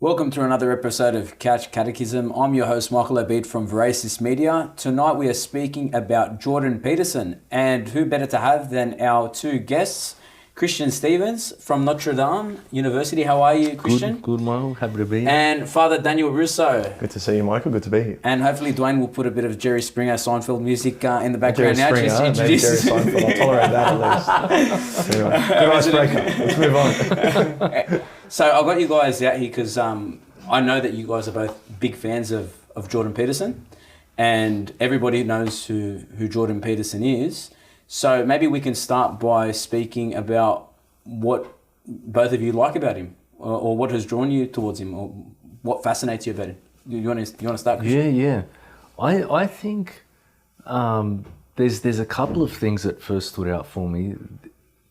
Welcome to another episode of Couch Catechism. I'm your host, Michael Abid from Veracis Media. Tonight we are speaking about Jordan Peterson, and who better to have than our two guests, Christian Stevens from Notre Dame University. How are you, Christian? Good, Michael. Happy to be here. And Father Daniel Russo. Good to see you, Michael. Good to be here. And hopefully Dwayne will put a bit of Jerry Springer Seinfeld music in the background Jerry now. Springer, Just maybe Jerry Seinfeld. I'll tolerate that at least. Anyway, good icebreaker. Let's move on. So I got you guys out here because I know that you guys are both big fans of Jordan Peterson, and everybody knows who Jordan Peterson is. So maybe we can start by speaking about what both of you like about him, or what has drawn you towards him, or what fascinates you about him. You want to start, Christian? Yeah. I think there's a couple of things that first stood out for me.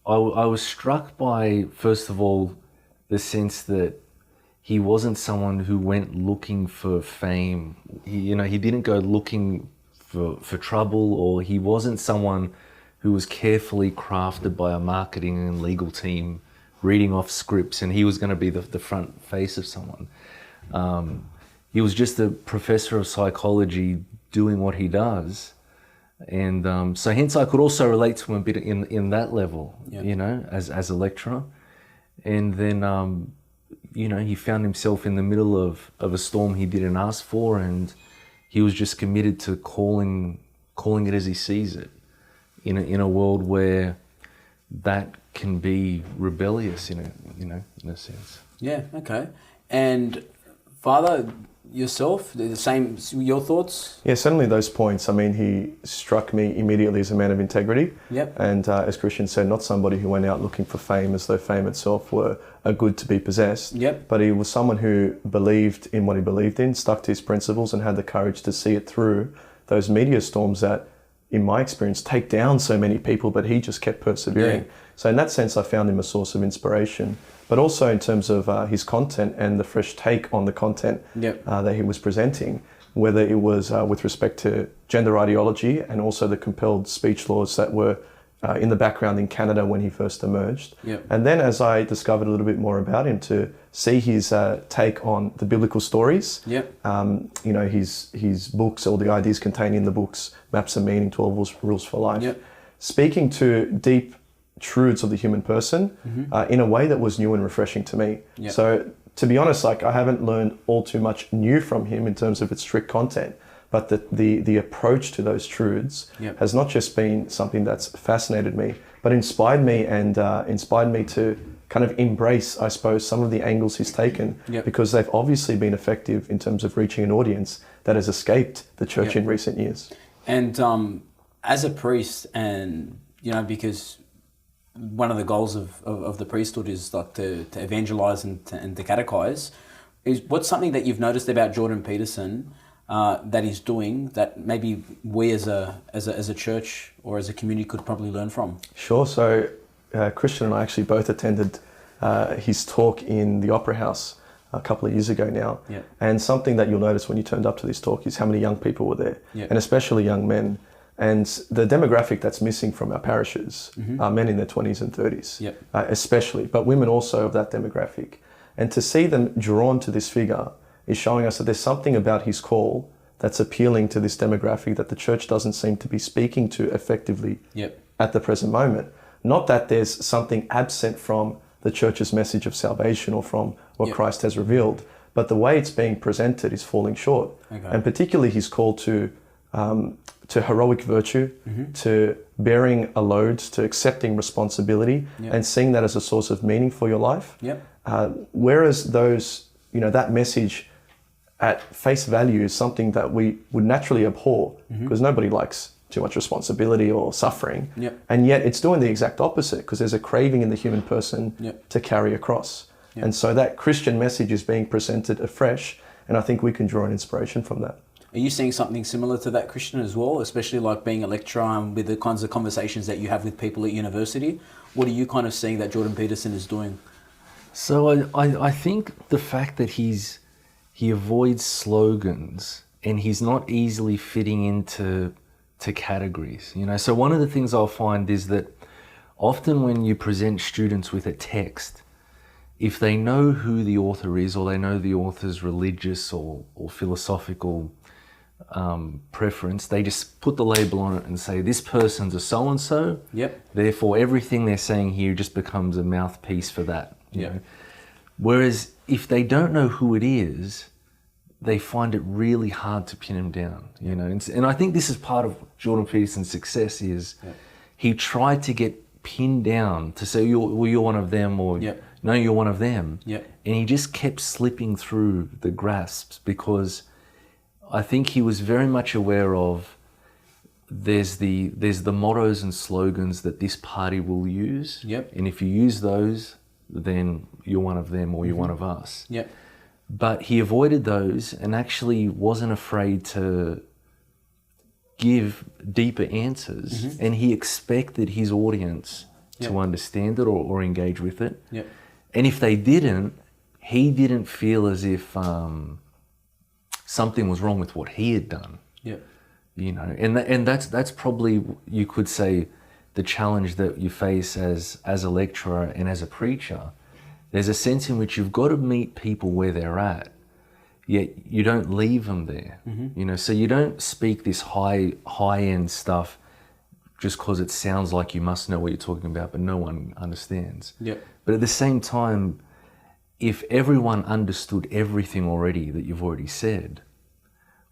I was struck by, first of all, the sense that he wasn't someone who went looking for fame. He didn't go looking for trouble, or he wasn't someone who was carefully crafted by a marketing and legal team, reading off scripts, and he was going to be the front face of someone. He was just a professor of psychology doing what he does. And so hence I could also relate to him a bit in that level, as a lecturer. And then, he found himself in the middle of a storm he didn't ask for, and he was just committed to calling it as he sees it in a world where that can be rebellious in a sense. Yeah, okay. And Father, yourself, the same, your thoughts? Yeah, certainly those points. I mean, he struck me immediately as a man of integrity. Yep. And as Christian said, not somebody who went out looking for fame as though fame itself were a good to be possessed. Yep. But he was someone who believed in what he believed in, stuck to his principles, and had the courage to see it through those media storms that, in my experience, take down so many people, but he just kept persevering. Yeah. So in that sense, I found him a source of inspiration, but also in terms of his content and the fresh take on the content that he was presenting, whether it was with respect to gender ideology and also the compelled speech laws that were in the background in Canada when he first emerged. Yep. And then as I discovered a little bit more about him, to see his take on the biblical stories, his books, all the ideas contained in the books, Maps of Meaning, 12 Rules for Life, speaking to deep truths of the human person in a way that was new and refreshing to me. Yep. So to be honest, I haven't learned all too much new from him in terms of its strict content, but the approach to those truths has not just been something that's fascinated me, but inspired me to kind of embrace, I suppose, some of the angles he's taken, because they've obviously been effective in terms of reaching an audience that has escaped the church in recent years. And as a priest, and because one of the goals of the priesthood is like to evangelize and to catechize, what's something that you've noticed about Jordan Peterson that he's doing that maybe we as a church or as a community could probably learn from? Sure. So Christian and I actually both attended his talk in the Opera House a couple of years ago now. Yep. And something that you'll notice when you turned up to this talk is how many young people were there, and especially young men. And the demographic that's missing from our parishes are men in their 20s and 30s, especially, but women also of that demographic. And to see them drawn to this figure is showing us that there's something about his call that's appealing to this demographic that the church doesn't seem to be speaking to effectively at the present moment. Not that there's something absent from the church's message of salvation or from what Christ has revealed, but the way it's being presented is falling short. Okay. And particularly his call to heroic virtue, to bearing a load, to accepting responsibility, and seeing that as a source of meaning for your life. Whereas that message at face value is something that we would naturally abhor, because nobody likes too much responsibility or suffering. And yet it's doing the exact opposite, because there's a craving in the human person to carry a cross. And so that Christian message is being presented afresh, and I think we can draw an inspiration from that. Are you seeing something similar to that, Christian, as well, especially like being a lecturer with the kinds of conversations that you have with people at university? What are you kind of seeing that Jordan Peterson is doing? So I think the fact that he avoids slogans and he's not easily fitting into categories. So one of the things I'll find is that often when you present students with a text, if they know who the author is, or they know the author's religious or philosophical preference, they just put the label on it and say, this person's a so-and-so. Yep. Therefore, everything they're saying here just becomes a mouthpiece for that. You know? Whereas if they don't know who it is, they find it really hard to pin him down. You know, and I think this is part of Jordan Peterson's success is he tried to get pinned down to say, you're one of them, or no, you're one of them. And he just kept slipping through the grasps, because I think he was very much aware of there's the mottos and slogans that this party will use. And if you use those, then you're one of them, or you're one of us. But he avoided those and actually wasn't afraid to give deeper answers, and he expected his audience to understand it or engage with it. And if they didn't, he didn't feel as if something was wrong with what he had done. You know, and that's probably, you could say, the challenge that you face as a lecturer and as a preacher. There's a sense in which you've got to meet people where they're at, yet you don't leave them there. You know, so you don't speak this high-end stuff just because it sounds like you must know what you're talking about, but no one understands. But at the same time, if everyone understood everything already that you've already said,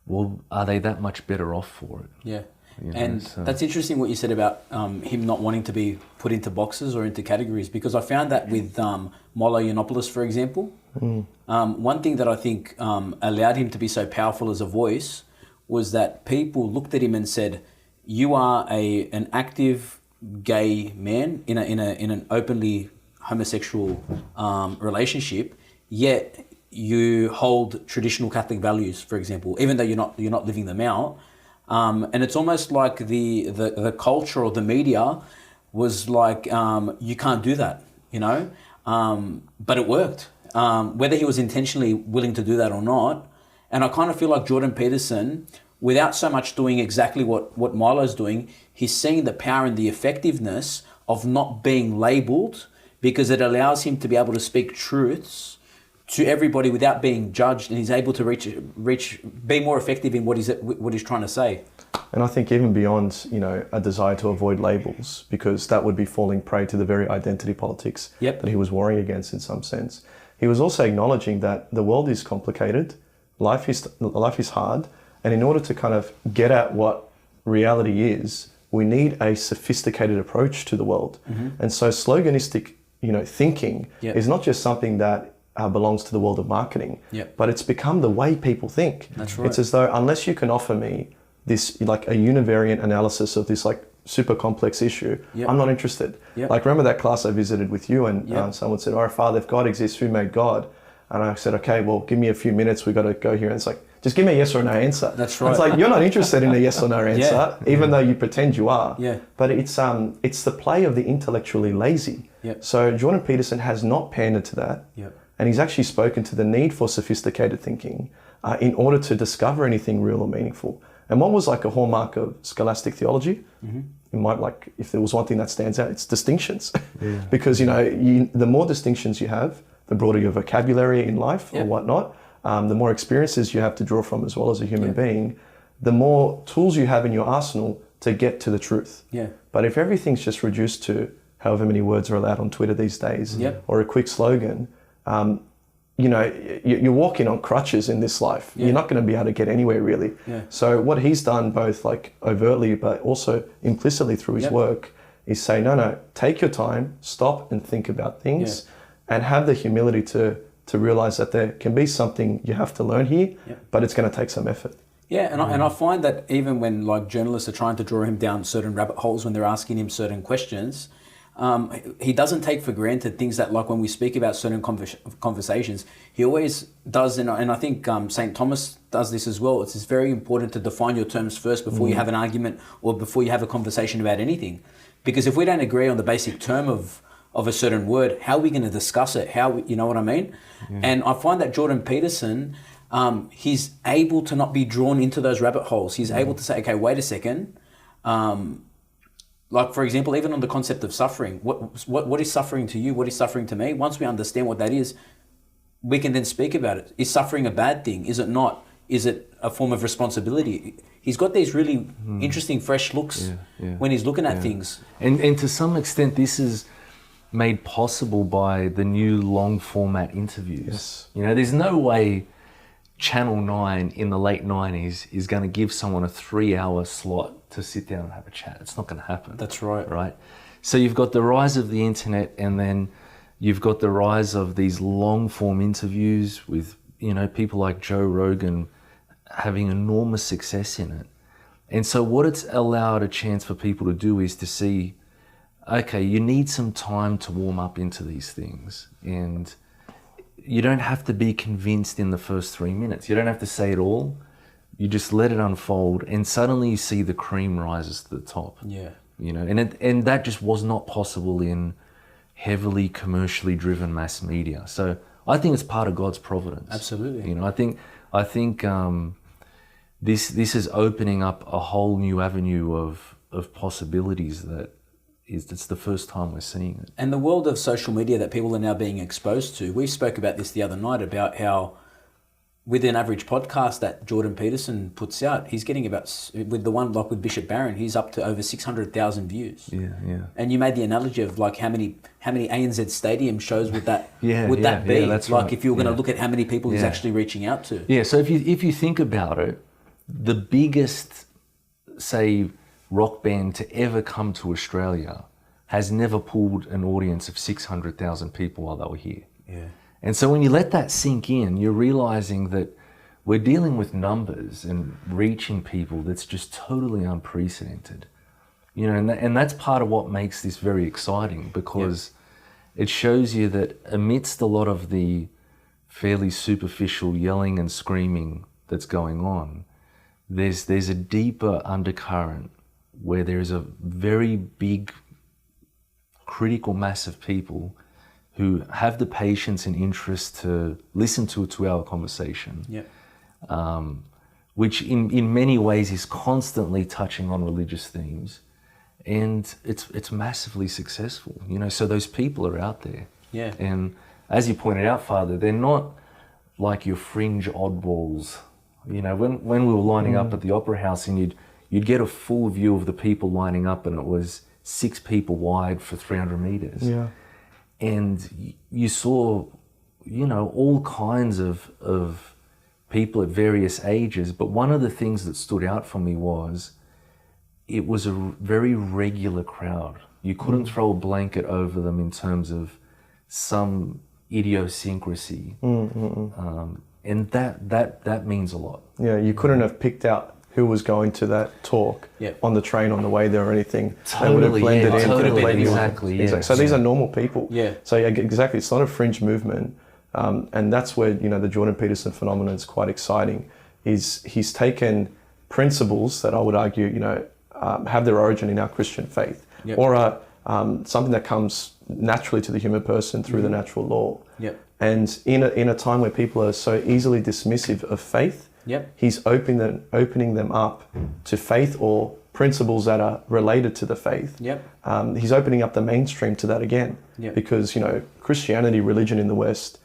well, are they that much better off for it? You know, and that's interesting what you said about him not wanting to be put into boxes or into categories, because I found that with Milo Yiannopoulos, for example. One thing that I think allowed him to be so powerful as a voice was that people looked at him and said, you are an active gay man in an openly homosexual relationship, yet you hold traditional Catholic values, for example, even though you're not living them out. And it's almost like the culture or the media was like, you can't do that, you know? But it worked, whether he was intentionally willing to do that or not. And I kind of feel like Jordan Peterson, without so much doing exactly what Milo's doing, he's seeing the power and the effectiveness of not being labeled, because it allows him to be able to speak truths to everybody without being judged, and he's able to be more effective in what he's trying to say. And I think even beyond, you know, a desire to avoid labels, because that would be falling prey to the very identity politics that he was warring against in some sense. He was also acknowledging that the world is complicated, life is hard, and in order to kind of get at what reality is, we need a sophisticated approach to the world. And so sloganistic, you know, thinking is not just something that belongs to the world of marketing, but it's become the way people think. That's right. It's as though unless you can offer me this like a univariate analysis of this like super complex issue, I'm not interested. Like remember that class I visited with you, and someone said, "Oh, Father, if God exists, who made God?" And I said, "Okay, well, give me a few minutes. We got to go here." And it's like, just give me a yes or no answer. That's right. It's like you're not interested in a yes or no answer, even though you pretend you are. But it's the play of the intellectually lazy. So Jordan Peterson has not pandered to that. And he's actually spoken to the need for sophisticated thinking in order to discover anything real or meaningful. And what was like a hallmark of scholastic theology? You might like, if there was one thing that stands out, it's distinctions. Because, you know, the more distinctions you have, the broader your vocabulary in life or whatnot, the more experiences you have to draw from as well as a human being, the more tools you have in your arsenal to get to the truth. But if everything's just reduced to however many words are allowed on Twitter these days, or a quick slogan, you know, you're walking on crutches in this life. You're not going to be able to get anywhere really. So what he's done both like overtly, but also implicitly through his work is say, no, take your time, stop and think about things and have the humility to realize that there can be something you have to learn here, but it's going to take some effort. And I find that even when like journalists are trying to draw him down certain rabbit holes when they're asking him certain questions, he doesn't take for granted things that, like when we speak about certain conversations, he always does, and I think St. Thomas does this as well. It's very important to define your terms first before you have an argument or before you have a conversation about anything. Because if we don't agree on the basic term of a certain word, how are we going to discuss it? You know what I mean? And I find that Jordan Peterson, he's able to not be drawn into those rabbit holes. He's able to say, okay, wait a second, like for example, even on the concept of suffering, what is suffering to you? What is suffering to me? Once we understand what that is, we can then speak about it. Is suffering a bad thing? Is it not? Is it a form of responsibility? He's got these really interesting, fresh looks when he's looking at things. And to some extent, this is made possible by the new long format interviews. Yes. You know, there's no way Channel 9 in the late 90s is going to give someone a 3-hour slot to sit down and have a chat. It's not going to happen. That's right. Right? So you've got the rise of the internet, and then you've got the rise of these long form interviews with, you know, people like Joe Rogan having enormous success in it. And so what it's allowed a chance for people to do is to see, okay, you need some time to warm up into these things. And you don't have to be convinced in the first 3 minutes. You don't have to say it all. You just let it unfold, and suddenly you see the cream rises to the top. Yeah. You know, and that just was not possible in heavily commercially driven mass media. So I think it's part of God's providence. Absolutely. You know, I think this is opening up a whole new avenue of possibilities that it's the first time we're seeing it. And the world of social media that people are now being exposed to, we spoke about this the other night, about how with an average podcast that Jordan Peterson puts out, he's getting about, with the one like with Bishop Barron, he's up to over 600,000 views. Yeah. And you made the analogy of like how many ANZ Stadium shows would that be? That's like right. if you were going to look at how many people he's actually reaching out to. Yeah, so if you think about it, the biggest, say, rock band to ever come to Australia has never pulled an audience of 600,000 people while they were here. Yeah. And so when you let that sink in, you're realizing that we're dealing with numbers and reaching people that's just totally unprecedented. You know, and that's part of what makes this very exciting, because it shows you that amidst a lot of the fairly superficial yelling and screaming that's going on, there's a deeper undercurrent where there's a very big critical mass of people who have the patience and interest to listen to a 2-hour conversation, which in many ways is constantly touching on religious themes, and it's massively successful. You know, so those people are out there. Yeah. And as you pointed out, Father, they're not like your fringe oddballs. You know, when we were lining up at the Opera House, and you'd get a full view of the people lining up, and it was 6 people wide for 300 meters. Yeah. And you saw, you know, all kinds of people at various ages. But one of the things that stood out for me was it was a very regular crowd. You couldn't throw a blanket over them in terms of some idiosyncrasy. And that means a lot. Yeah, you couldn't have picked out who was going to that talk on the train on the way there or anything. Totally, they would have blended in. Totally, exactly. So these are normal people. Yeah. So exactly, it's not a fringe movement, and that's where, you know, the Jordan Peterson phenomenon is quite exciting. Is he's taken principles that I would argue, you know, have their origin in our Christian faith, or are something that comes naturally to the human person through the natural law. And in a time where people are so easily dismissive of faith, he's opening them up to faith or principles that are related to the faith. He's opening up the mainstream to that again, because, you know, Christianity, religion in the West,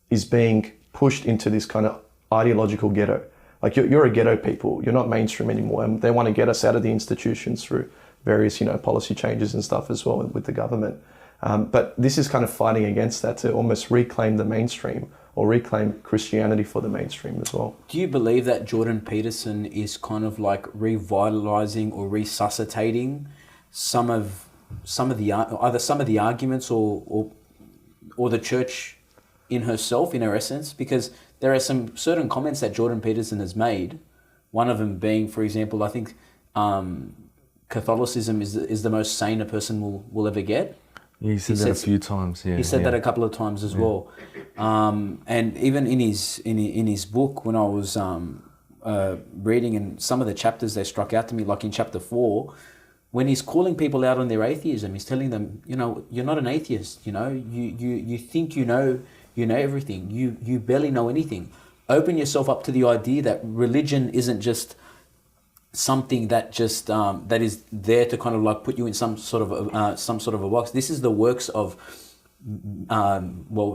is being pushed into this kind of ideological ghetto. Like you're a ghetto people, you're not mainstream anymore, and they want to get us out of the institutions through various, you know, policy changes and stuff as well with the government. But this is kind of fighting against that, to almost reclaim the mainstream, or reclaim Christianity for the mainstream as well. Do you believe that Jordan Peterson is kind of like revitalizing or resuscitating some of the arguments or the church in herself, in her essence? Because there are some certain comments that Jordan Peterson has made. One of them being, for example, I think Catholicism is the most sane a person will ever get. Yeah, he said that a few times. Yeah, he said that a couple of times as well. And even in his book, when I was reading, and some of the chapters, they struck out to me, like in chapter 4, when he's calling people out on their atheism, he's telling them, you know, you're not an atheist. You know, you think you know everything. You barely know anything. Open yourself up to the idea that religion isn't just something that just that is there to kind of like put you in some sort of a box. This is the works of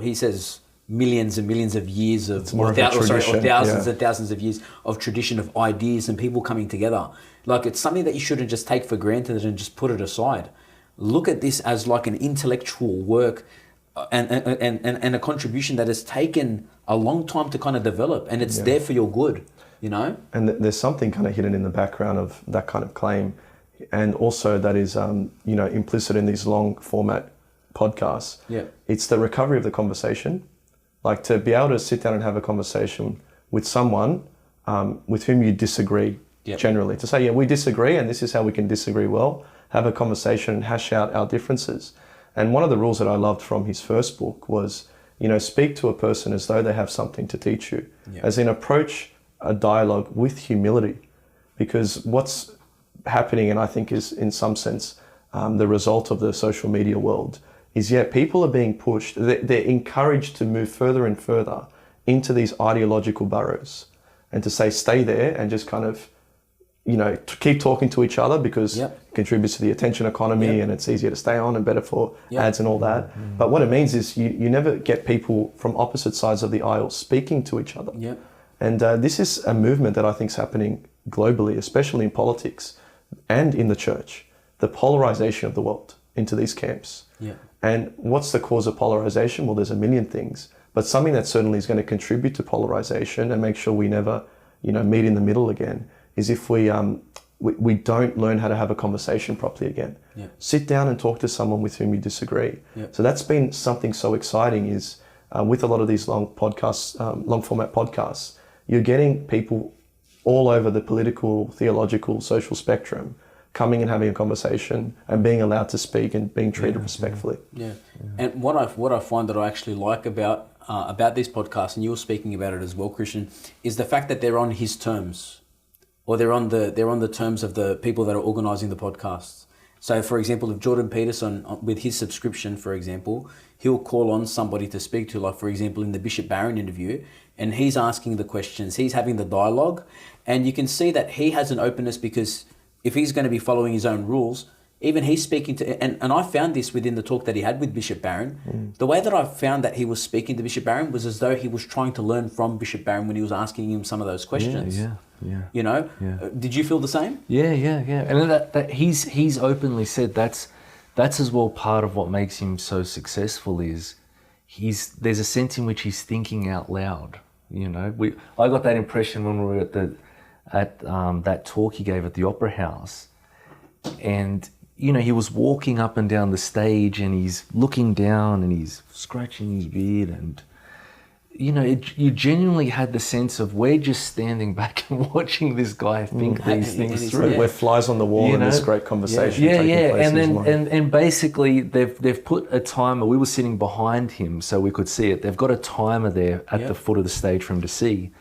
he says millions and millions of years of thousands and thousands of years of tradition of ideas and people coming together. Like, it's something that you shouldn't just take for granted and just put it aside. Look at this as like an intellectual work and a contribution that has taken a long time to kind of develop, and it's there for your good, you know? And there's something kind of hidden in the background of that kind of claim, and also that is implicit in these long format podcasts. Yeah. It's the recovery of the conversation. Like, to be able to sit down and have a conversation with someone with whom you disagree, generally. To say, we disagree and this is how we can disagree well, have a conversation and hash out our differences. And one of the rules that I loved from his first book was, speak to a person as though they have something to teach you. As in, approach a dialogue with humility. Because what's happening, and I think is in some sense the result of the social media world, is people are being pushed, they're encouraged to move further and further into these ideological burrows, and to say, stay there and just kind of, to keep talking to each other because it contributes to the attention economy and it's easier to stay on and better for ads and all that. But what it means is you never get people from opposite sides of the aisle speaking to each other. And this is a movement that I think is happening globally, especially in politics and in the church, the polarization of the world into these camps. And what's the cause of polarization? Well, there's a million things, but something that certainly is going to contribute to polarization and make sure we never, meet in the middle again, is if we don't learn how to have a conversation properly again. Sit down and talk to someone with whom you disagree. So that's been something so exciting, is with a lot of these long podcasts, long format podcasts, you're getting people all over the political, theological, social spectrum coming and having a conversation and being allowed to speak and being treated respectfully. And what I find that I actually like about these podcasts, and you were speaking about it as well, Christian, is the fact that they're on his terms, or they're on the terms of the people that are organising the podcasts. So, for example, if Jordan Peterson, with his subscription, for example, he'll call on somebody to speak to, like, for example, in the Bishop Barron interview, and he's asking the questions, he's having the dialogue, and you can see that he has an openness, because if he's going to be following his own rules, even he's speaking to, and I found this within the talk that he had with Bishop Barron, the way that I found that he was speaking to Bishop Barron was as though he was trying to learn from Bishop Barron when he was asking him some of those questions. Did you feel the same? And that he's openly said that's as well part of what makes him so successful, is there's a sense in which he's thinking out loud. I got that impression when we were at that talk he gave at the Opera House, and he was walking up and down the stage and he's looking down and he's scratching his beard, and you genuinely had the sense of, we're just standing back and watching this guy think these things through. We're flies on the wall in this great conversation. Taking place and in his then mind. and basically they've put a timer. We were sitting behind him so we could see it. They've got a timer there at the foot of the stage for him to see,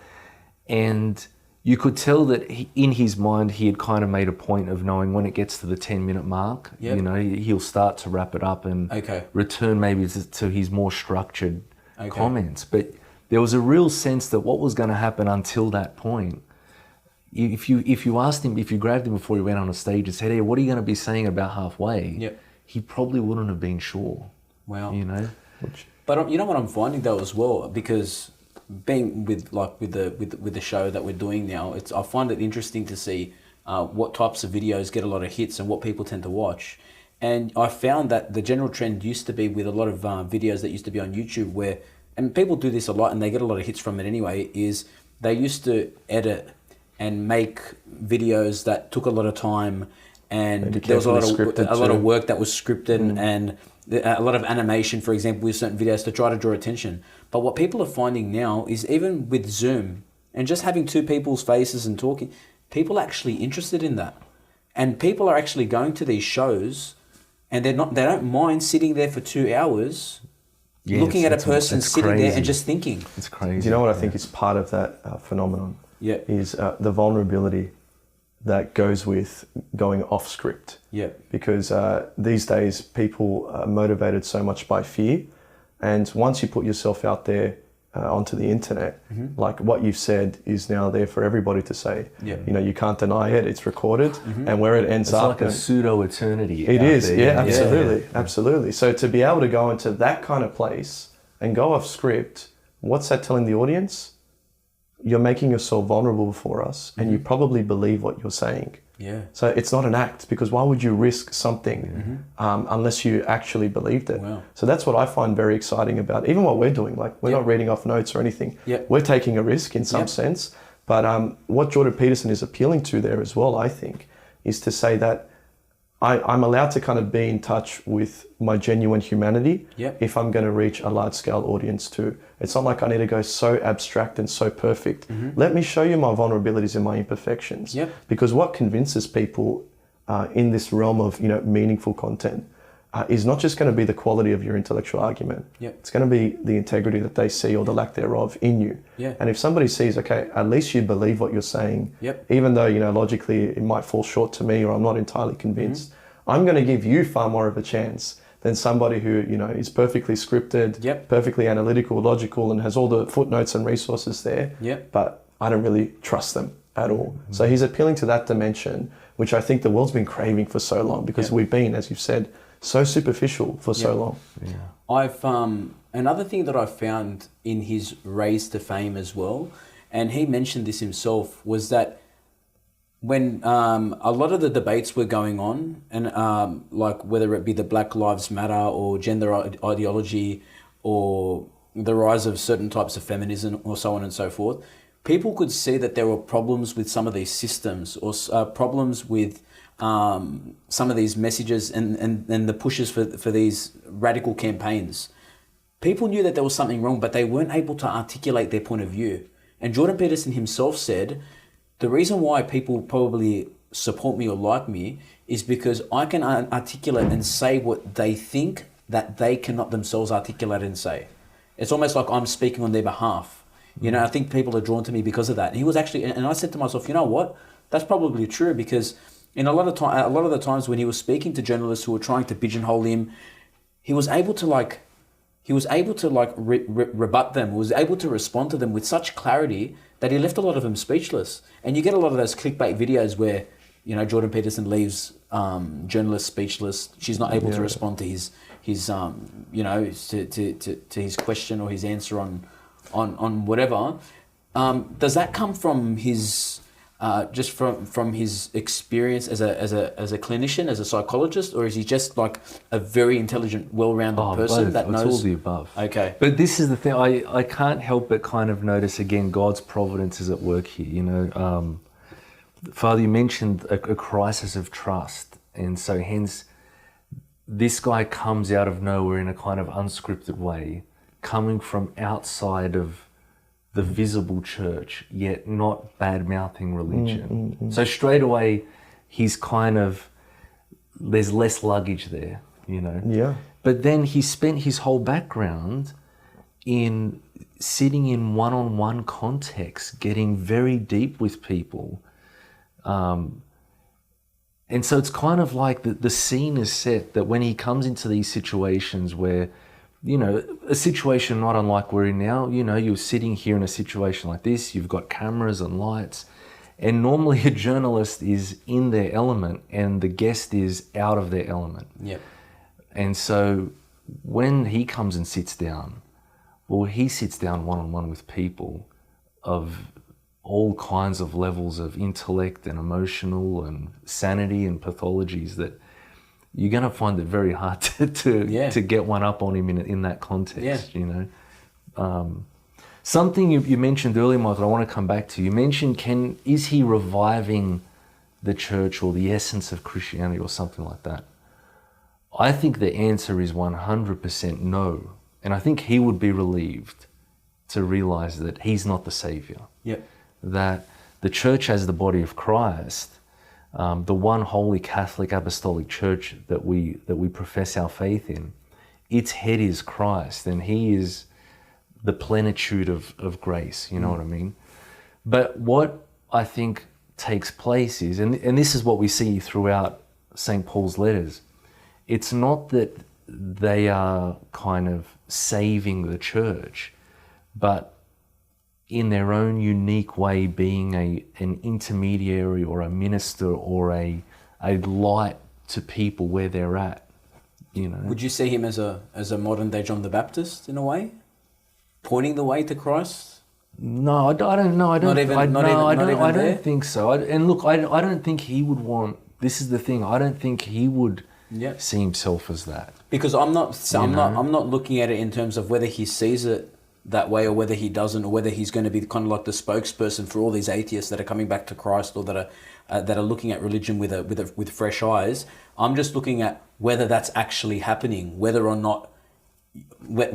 and you could tell that in his mind he had kind of made a point of knowing when it gets to the 10-minute mark, he'll start to wrap it up and return maybe to his more structured comments. But there was a real sense that what was going to happen until that point, if you asked him, if you grabbed him before he went on a stage and said, "Hey, what are you going to be saying about halfway?" He probably wouldn't have been sure. Wow. But you know what I'm finding though as well, because being with the show that we're doing now, I find it interesting to see what types of videos get a lot of hits and what people tend to watch. And I found that the general trend used to be with a lot of videos that used to be on YouTube where, and people do this a lot and they get a lot of hits from it anyway, is they used to edit and make videos that took a lot of time, and there was a lot of work that was scripted and a lot of animation, for example, with certain videos to try to draw attention. But what people are finding now is, even with Zoom and just having two people's faces and talking, people are actually interested in that. And people are actually going to these shows and they don't mind sitting there for 2 hours looking at a person sitting there and just thinking. It's crazy. Do you know what I think is part of that phenomenon? Is the vulnerability that goes with going off script. Because these days people are motivated so much by fear, and once you put yourself out there onto the internet, like what you've said is now there for everybody to say. Yeah. You know, you can't deny it. It's recorded, and where it ends it's up, like a pseudo eternity. it is. There. Yeah, absolutely, absolutely. So to be able to go into that kind of place and go off script, what's that telling the audience? You're making yourself vulnerable for us, and you probably believe what you're saying. Yeah. So it's not an act, because why would you risk something unless you actually believed it? Wow. So that's what I find very exciting about even what we're doing. Like we're not reading off notes or anything. We're taking a risk in some sense. But what Jordan Peterson is appealing to there as well, I think, is to say that I'm allowed to kind of be in touch with my genuine humanity if I'm going to reach a large-scale audience too. It's not like I need to go so abstract and so perfect. Let me show you my vulnerabilities and my imperfections. Because what convinces people in this realm of meaningful content is not just going to be the quality of your intellectual argument. It's going to be the integrity that they see, or the lack thereof, in you. And if somebody sees, okay, at least you believe what you're saying, even though logically it might fall short to me, or I'm not entirely convinced, I'm going to give you far more of a chance than somebody who is perfectly scripted, perfectly analytical, logical, and has all the footnotes and resources there. But I don't really trust them at all. So he's appealing to that dimension, which I think the world's been craving for so long, because we've been, as you've said, so superficial for so long. I've another thing that I found in his raise to fame as well, and he mentioned this himself, was that when a lot of the debates were going on, and like whether it be the Black Lives Matter or gender ideology or the rise of certain types of feminism or so on and so forth, people could see that there were problems with some of these systems, or problems with some of these messages and the pushes for these radical campaigns. People knew that there was something wrong, but they weren't able to articulate their point of view. And Jordan Peterson himself said, the reason why people probably support me or like me is because I can articulate and say what they think that they cannot themselves articulate and say. It's almost like I'm speaking on their behalf. I think people are drawn to me because of that. And he was actually, and I said to myself, you know what? That's probably true, because in a lot of the times when he was speaking to journalists who were trying to pigeonhole him, he was able to rebut them, was able to respond to them with such clarity that he left a lot of them speechless. And you get a lot of those clickbait videos where, Jordan Peterson leaves journalists speechless. She's not able to respond to his to his question or his answer on whatever. Does that come from his just from his experience as a clinician, as a psychologist, or is he just like a very intelligent, well-rounded person both. that knows? It's all the above. Okay. But this is the thing, I can't help but kind of notice again God's providence is at work here. Father, you mentioned a crisis of trust, and so hence this guy comes out of nowhere in a kind of unscripted way, coming from outside of the visible church, yet not bad-mouthing religion. So straight away, he's kind of, there's less luggage there, But then he spent his whole background in sitting in one-on-one context, getting very deep with people. And so it's kind of like the scene is set that when he comes into these situations where, a situation not unlike we're in now, you're sitting here in a situation like this, you've got cameras and lights, and normally a journalist is in their element and the guest is out of their element. And so when he comes and sits down, he sits down one-on-one with people of all kinds of levels of intellect and emotional and sanity and pathologies that you're going to find it very hard to get one up on him in that context, Something you mentioned earlier, Michael, I want to come back to. You mentioned, is he reviving the church or the essence of Christianity or something like that? I think the answer is 100% no. And I think he would be relieved to realize that he's not the savior. That the church as the body of Christ, the one holy Catholic Apostolic Church that we profess our faith in, its head is Christ, and he is the plenitude of grace, you know what I mean? But what I think takes place is, and this is what we see throughout St. Paul's letters, it's not that they are kind of saving the church, but in their own unique way being an intermediary or a minister or a light to people where they're at, you know. Would you see him as a modern day John the Baptist in a way, pointing the way to Christ? No, I don't know. I don't think so. And look, I don't think he would want. This is the thing. I don't think he would see himself as that. Because I'm not looking at it in terms of whether he sees it that way or whether he doesn't, or whether he's going to be kind of like the spokesperson for all these atheists that are coming back to Christ, or that are looking at religion with fresh eyes. I'm just looking at whether that's actually happening, whether or not we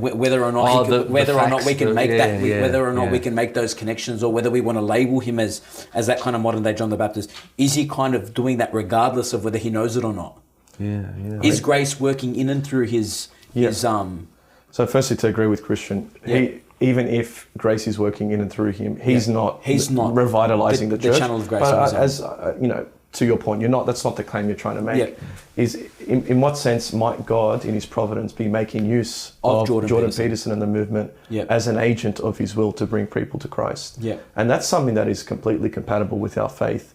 can make those connections, or whether we want to label him as that kind of modern day John the Baptist. Is he kind of doing that regardless of whether he knows it or not? Yeah. Is grace working in and through his So firstly, to agree with Christian, even if grace is working in and through him, he's not revitalizing the church. The channel of grace. But as you know, to your point, that's not the claim you're trying to make. Yeah. Is in what sense might God, in His providence, be making use of Jordan Peterson and the movement as an agent of His will to bring people to Christ? Yeah. And that's something that is completely compatible with our faith.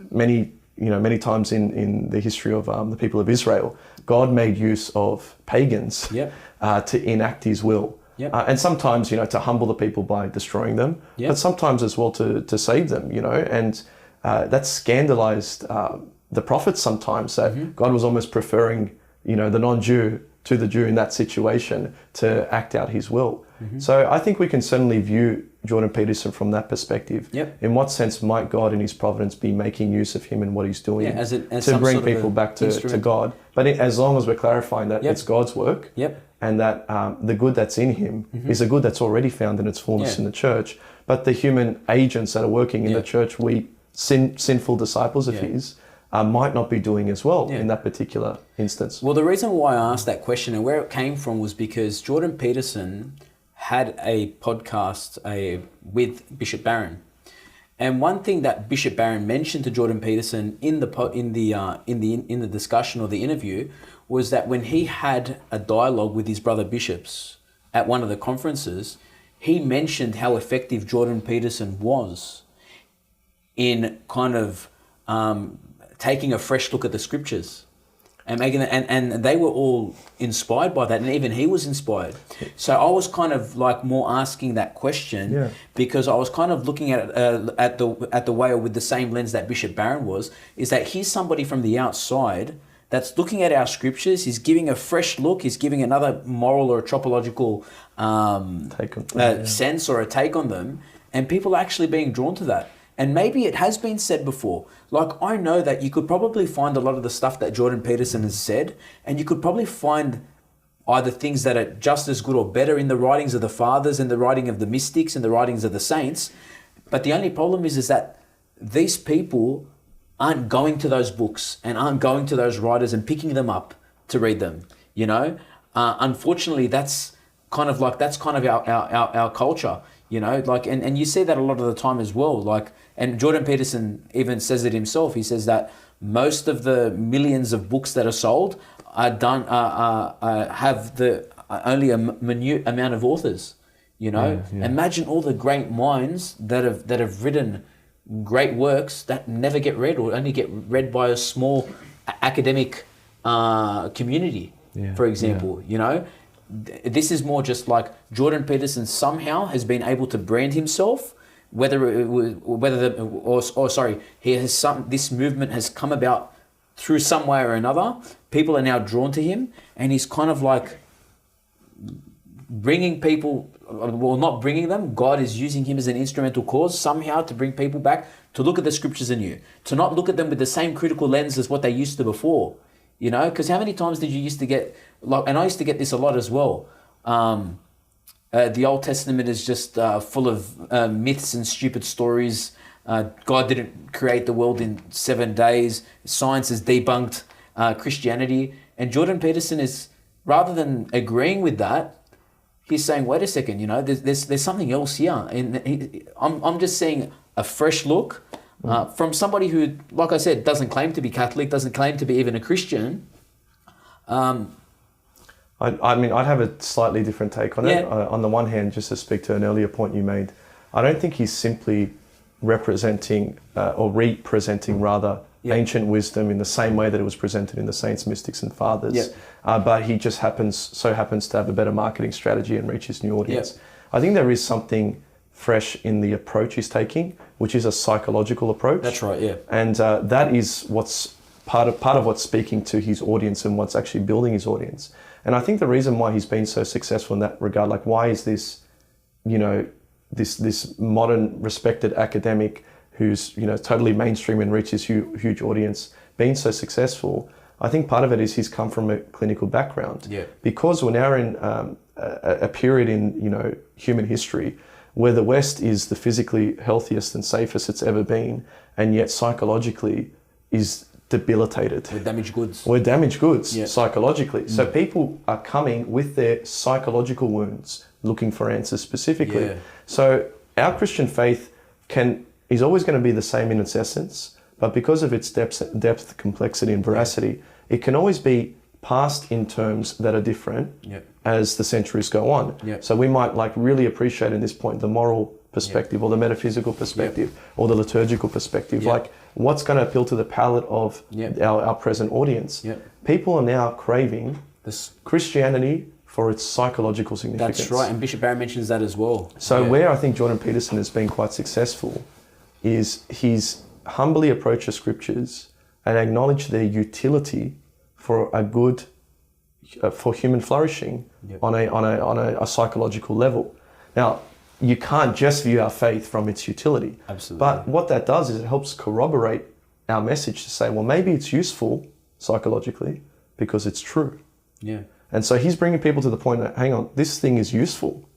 Many times in the history of the people of Israel, God made use of pagans to enact His will. And sometimes, to humble the people by destroying them, but sometimes as well to save them, and that scandalized the prophets sometimes, that God was almost preferring, the non-Jew to the Jew in that situation to act out His will. So I think we can certainly view Jordan Peterson from that perspective. In what sense might God in His providence be making use of him and what He's doing to bring people back to God? But as long as we're clarifying that it's God's work, and that the good that's in him is a good that's already found in its fullness in the church, but the human agents that are working in the church, we sinful disciples of His, might not be doing as well in that particular instance. Well, the reason why I asked that question and where it came from was because Jordan Peterson had a podcast with Bishop Barron, and one thing that Bishop Barron mentioned to Jordan Peterson in the discussion or the interview was that when he had a dialogue with his brother bishops at one of the conferences, he mentioned how effective Jordan Peterson was in kind of taking a fresh look at the scriptures and making it, and they were all inspired by that, and even he was inspired. So I was kind of like more asking that question because I was kind of looking at the way, or with the same lens that Bishop Barron was, is that he's somebody from the outside that's looking at our scriptures. He's giving a fresh look. He's giving another moral or a tropological sense or a take on them, and people are actually being drawn to that. And maybe it has been said before. Like, I know that you could probably find a lot of the stuff that Jordan Peterson has said, and you could probably find either things that are just as good or better in the writings of the fathers, and the writing of the mystics, and the writings of the saints. But the only problem is that these people aren't going to those books and aren't going to those writers and picking them up to read them. Unfortunately, that's kind of our culture. And you see that a lot of the time as well. And Jordan Peterson even says it himself. He says that most of the millions of books that are sold have only a minute amount of authors. Imagine all the great minds that have written great works that never get read, or only get read by a small academic community. For example, this is more just like Jordan Peterson somehow has been able to brand himself, this movement has come about through some way or another. People are now drawn to him, and he's kind of like bringing people, well, not bringing them. God is using him as an instrumental cause somehow to bring people back to look at the scriptures anew, to not look at them with the same critical lens as what they used to before. Because how many times did you used to get, and I used to get this a lot as well, the Old Testament is just full of myths and stupid stories. God didn't create the world in 7 days. Science has debunked Christianity. And Jordan Peterson is, rather than agreeing with that, he's saying, wait a second, there's something else here. And I'm just seeing a fresh look from somebody who, like I said, doesn't claim to be Catholic, doesn't claim to be even a Christian. I I mean, I'd have a slightly different take on it. On the one hand, just to speak to an earlier point you made, I don't think he's simply representing or representing rather ancient wisdom in the same way that it was presented in the saints, mystics, and fathers. But he just happens to have a better marketing strategy and reach his new audience. I think there is something fresh in the approach he's taking, which is a psychological approach. That's right. Yeah. And that is what's part of what's speaking to his audience and what's actually building his audience. And I think the reason why he's been so successful in that regard, like why is this, this modern respected academic who's, totally mainstream and reaches huge audience being so successful? I think part of it is he's come from a clinical background. Yeah. Because we're now in a period in, human history where the West is the physically healthiest and safest it's ever been, and yet psychologically is debilitated. We're damaged goods. We're damaged goods psychologically. So people are coming with their psychological wounds, looking for answers specifically. Yeah. So our Christian faith is always going to be the same in its essence, but because of its depth, complexity, and veracity, it can always be passed in terms that are different as the centuries go on. So we might really appreciate in this point the moral perspective or the metaphysical perspective or the liturgical perspective, like what's going to appeal to the palate of our present audience. People are now craving Christianity for its psychological significance. That's right, and Bishop Barron mentions that as well. So where I think Jordan Peterson has been quite successful is he's humbly approached the scriptures and acknowledged their utility for for human flourishing on a psychological level. Now, you can't just view our faith from its utility. Absolutely. But what that does is it helps corroborate our message to say, well, maybe it's useful psychologically because it's true. Yeah. And so he's bringing people to the point that, hang on, this thing is useful.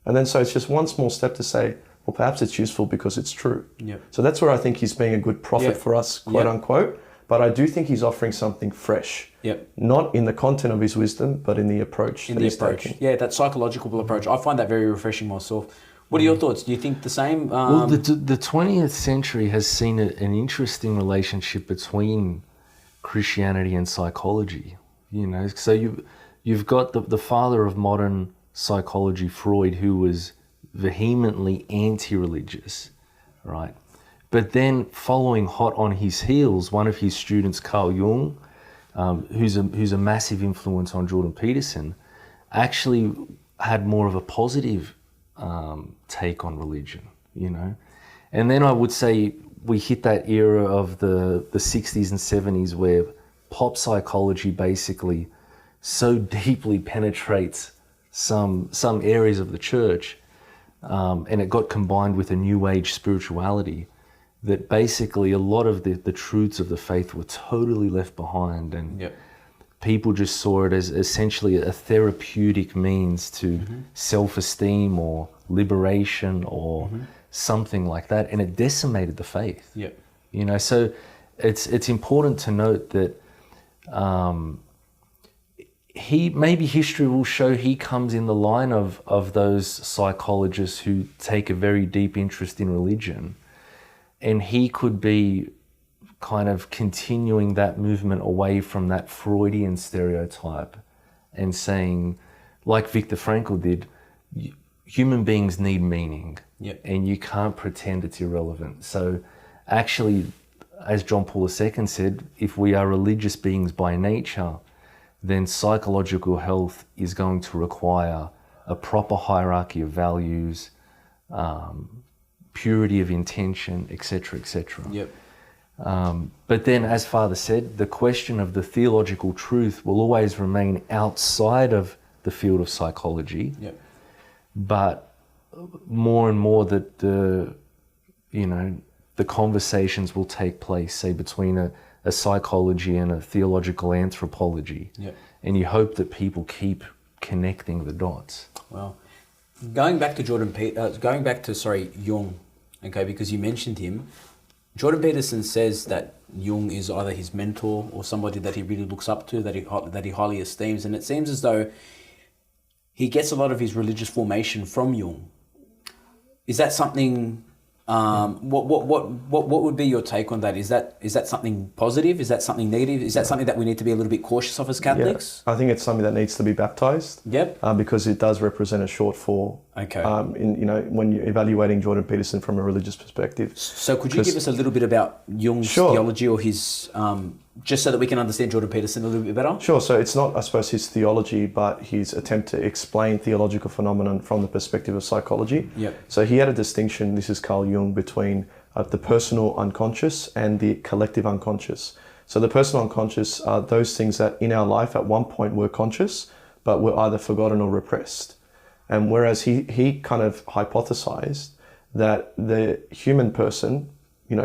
And then so it's just one small step to say, well, perhaps it's useful because it's true. Yeah. So that's where I think he's being a good prophet for us, quote unquote. But I do think he's offering something fresh. Not in the content of his wisdom, but in the approach that he's taking. Yeah, that psychological approach. I find that very refreshing myself. What are your thoughts? Do you think the same? Well, the 20th century has seen an interesting relationship between Christianity and psychology. So you've got the father of modern psychology, Freud, who was vehemently anti-religious, right? But then following hot on his heels, one of his students, Carl Jung, who's a massive influence on Jordan Peterson, actually had more of a positive take on religion, And then I would say we hit that era of the 60s and 70s where pop psychology basically so deeply penetrates some areas of the church, and it got combined with a new age spirituality that basically a lot of the truths of the faith were totally left behind, and people just saw it as essentially a therapeutic means to self-esteem or liberation or something like that, and it decimated the faith. So it's important to note that maybe history will show he comes in the line of those psychologists who take a very deep interest in religion, and he could be kind of continuing that movement away from that Freudian stereotype and saying, like Viktor Frankl did, human beings need meaning, and you can't pretend it's irrelevant. So actually, as John Paul II said, if we are religious beings by nature, then psychological health is going to require a proper hierarchy of values, purity of intention, etc., etc. But then, as Father said, the question of the theological truth will always remain outside of the field of psychology. But more and more that the conversations will take place, say, between a psychology and a theological anthropology. And you hope that people keep connecting the dots. Well, going back to Jung, okay, because you mentioned him, Jordan Peterson says that Jung is either his mentor or somebody that he really looks up to, that he highly esteems, and it seems as though he gets a lot of his religious formation from Jung. Is that something What would be your take on that? Is that something positive? Is that something negative? Is that something that we need to be a little bit cautious of as Catholics? Yeah, I think it's something that needs to be baptized. Yep. Because it does represent a shortfall. Okay. When you're evaluating Jordan Peterson from a religious perspective. So could you give us a little bit about Jung's theology or his, just so that we can understand Jordan Peterson a little bit better? Sure. So it's not, I suppose, his theology, but his attempt to explain theological phenomenon from the perspective of psychology. Yep. So he had a distinction, this is Carl Jung, between the personal unconscious and the collective unconscious. So the personal unconscious are those things that in our life at one point were conscious, but were either forgotten or repressed. And whereas he kind of hypothesized that the human person,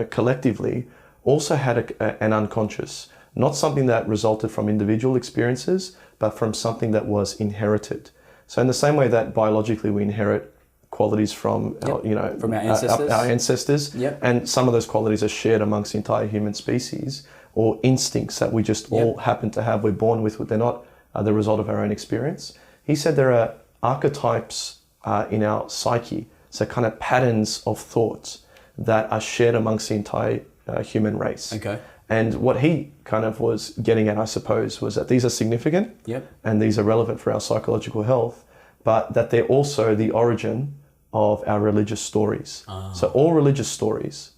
collectively, also had an unconscious, not something that resulted from individual experiences, but from something that was inherited. So in the same way that biologically we inherit qualities from from our ancestors, yep. And some of those qualities are shared amongst the entire human species, or instincts that we just all happen to have, we're born with, they're not the result of our own experience. He said there are archetypes in our psyche, so kind of patterns of thoughts that are shared amongst the entire human race. Okay. And what he kind of was getting at, I suppose, was that these are significant and these are relevant for our psychological health, but that they're also the origin of our religious stories. So all religious stories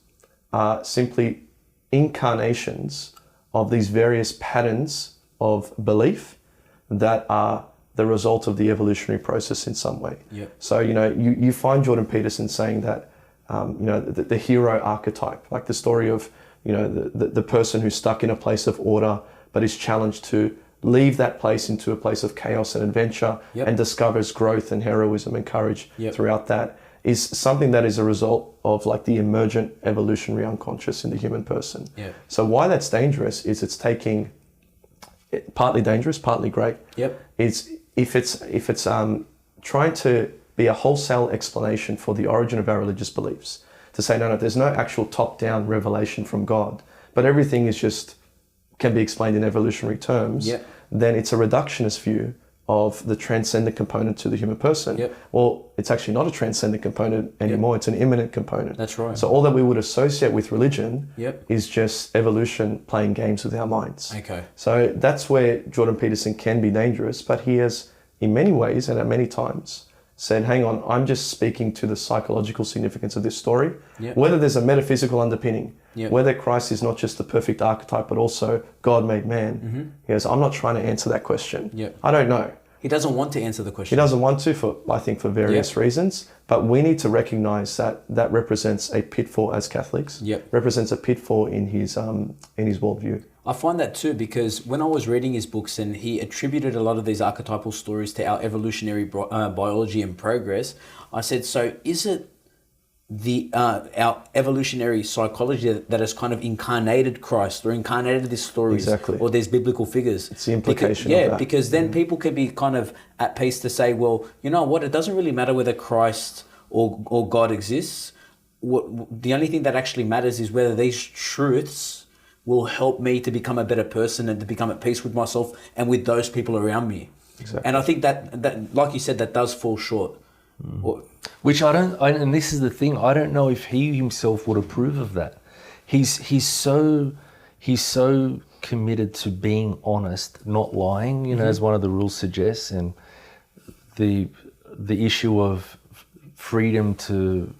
are simply incarnations of these various patterns of belief that are the result of the evolutionary process in some way. Yep. So, you find Jordan Peterson saying that, the hero archetype, like the story of, the person who's stuck in a place of order, but is challenged to leave that place into a place of chaos and adventure and discovers growth and heroism and courage throughout that, is something that is a result of like the emergent evolutionary unconscious in the human person. Yep. So why that's dangerous is it's taking, partly dangerous, partly great. Is if it's trying to be a wholesale explanation for the origin of our religious beliefs, to say no, there's no actual top-down revelation from God, but everything is just can be explained in evolutionary terms, then it's a reductionist view of the transcendent component to the human person. Well, it's actually not a transcendent component anymore, it's an immanent component. That's right. So all that we would associate with religion is just evolution playing games with our minds. Okay. So that's where Jordan Peterson can be dangerous, but he has, in many ways and at many times, said, hang on, I'm just speaking to the psychological significance of this story. Whether there's a metaphysical underpinning, whether Christ is not just the perfect archetype, but also God made man. He goes, I'm not trying to answer that question. I don't know. He doesn't want to answer the question. He doesn't want to, I think, for various reasons. But we need to recognize that that represents a pitfall as Catholics. Represents a pitfall in his worldview. I find that too, because when I was reading his books and he attributed a lot of these archetypal stories to our evolutionary biology and progress, I said, so is it our evolutionary psychology that has kind of incarnated Christ or incarnated these stories or these biblical figures? It's the implication of that. Because then people can be kind of at peace to say, well, you know what, it doesn't really matter whether Christ or God exists. The only thing that actually matters is whether these truths will help me to become a better person and to become at peace with myself and with those people around me. Exactly. And I think that like you said, that does fall short. Which and this is the thing, I don't know if he himself would approve of that. He's so committed to being honest, not lying, as one of the rules suggests, and the issue of freedom to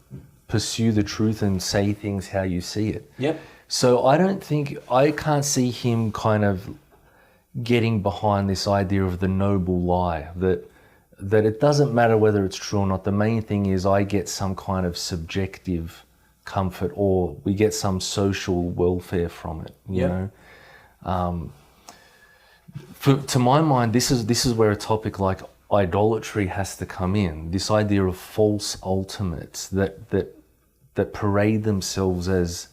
pursue the truth and say things how you see it. So I can't see him kind of getting behind this idea of the noble lie, that it doesn't matter whether it's true or not. The main thing is I get some kind of subjective comfort, or we get some social welfare from it, you know. To my mind, this is where a topic like idolatry has to come in. This idea of false ultimates that parade themselves as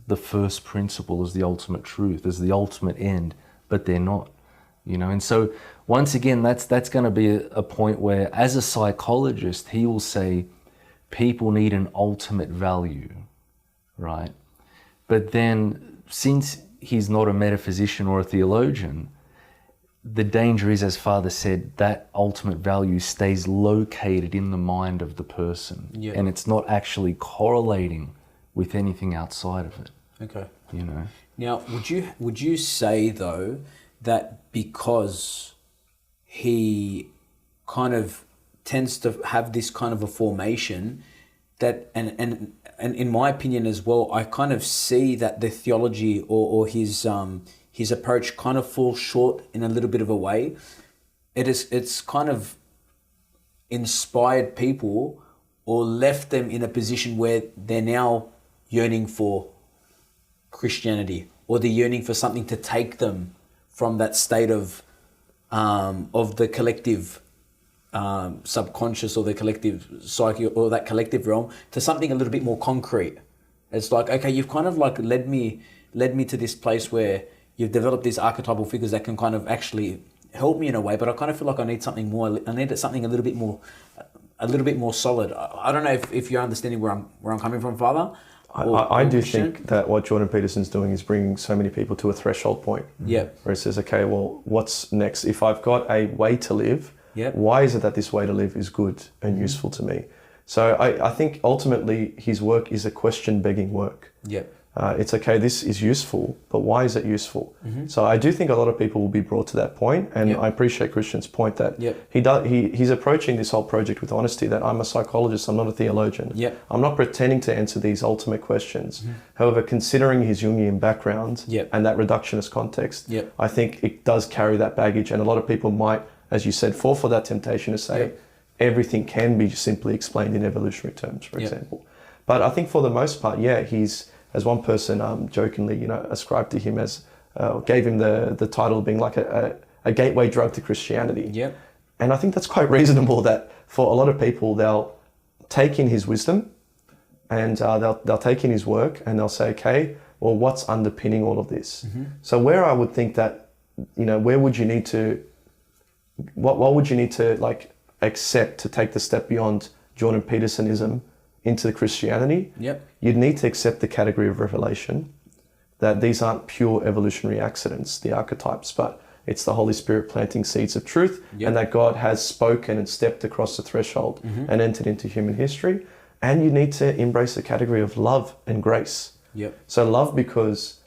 the first principle, as the ultimate truth, as the ultimate end, but they're not, And so once again, that's going to be a point where, as a psychologist, he will say people need an ultimate value, right? But then, since he's not a metaphysician or a theologian, the danger is, as Father said, that ultimate value stays located in the mind of the person, and it's not actually correlating with anything outside of it. Okay. You know. Now, would you say though that because he kind of tends to have this kind of a formation that, and in my opinion as well, I kind of see that the theology or his approach kind of falls short in a little bit of a way. It's kind of inspired people or left them in a position where they're now yearning for Christianity, or they're yearning for something to take them from that state of the collective subconscious or the collective psyche or that collective realm to something a little bit more concrete. It's like, okay, you've kind of like led me to this place where you've developed these archetypal figures that can kind of actually help me in a way, but I kind of feel like I need something more. I need something a little bit more solid. I don't know if you're understanding where I'm coming from, Father. I do think that what Jordan Peterson's doing is bringing so many people to a threshold point. Yeah. Where it says, okay, well, what's next? If I've got a way to live, why is it that this way to live is good and useful to me? So I think ultimately his work is a question-begging work. Yeah. It's okay, this is useful, but why is it useful? So I do think a lot of people will be brought to that point, and I appreciate Christian's point that he's approaching this whole project with honesty, that I'm a psychologist, I'm not a theologian. I'm not pretending to answer these ultimate questions. However, considering his Jungian background and that reductionist context, I think it does carry that baggage, and a lot of people might, as you said, fall for that temptation to say everything can be simply explained in evolutionary terms, for example. But I think for the most part, he's, as one person jokingly, ascribed to him as, gave him the title of being like a gateway drug to Christianity. And I think that's quite reasonable, that for a lot of people, they'll take in his wisdom and they'll take in his work and they'll say, okay, well, what's underpinning all of this? So where I would think that, where would you need to, what would you need to like accept to take the step beyond Jordan Petersonism into Christianity? You'd need to accept the category of revelation, that these aren't pure evolutionary accidents, the archetypes, but it's the Holy Spirit planting seeds of truth, and that God has spoken and stepped across the threshold and entered into human history. And you need to embrace the category of love and grace. So love because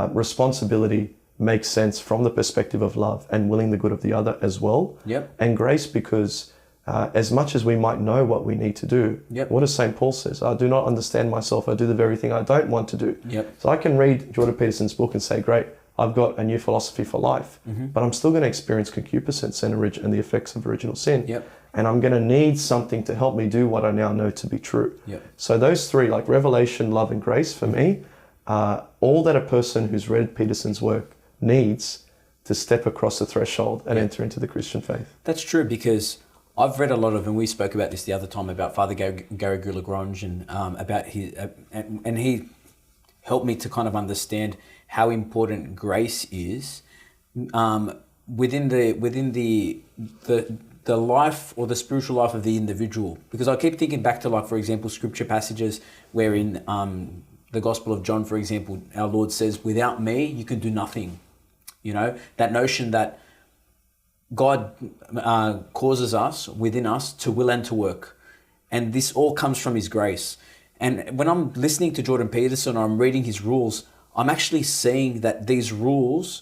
responsibility makes sense from the perspective of love and willing the good of the other as well. And grace because as much as we might know what we need to do, what does St. Paul says? I do not understand myself, I do the very thing I don't want to do. So I can read Jordan Peterson's book and say, great, I've got a new philosophy for life, but I'm still going to experience concupiscence and the effects of original sin. And I'm going to need something to help me do what I now know to be true. So those three, like revelation, love, and grace, for me, are all that a person who's read Peterson's work needs to step across the threshold and enter into the Christian faith. That's true, because I've read a lot of, and we spoke about this the other time about Father Garrigou-Lagrange and about his, and he helped me to kind of understand how important grace is within the life or the spiritual life of the individual. Because I keep thinking back to, like, for example, scripture passages where in the Gospel of John, for example, our Lord says, "Without me, you can do nothing." That notion that God causes us, within us, to will and to work. And this all comes from his grace. And when I'm listening to Jordan Peterson, or I'm reading his rules, I'm actually seeing that these rules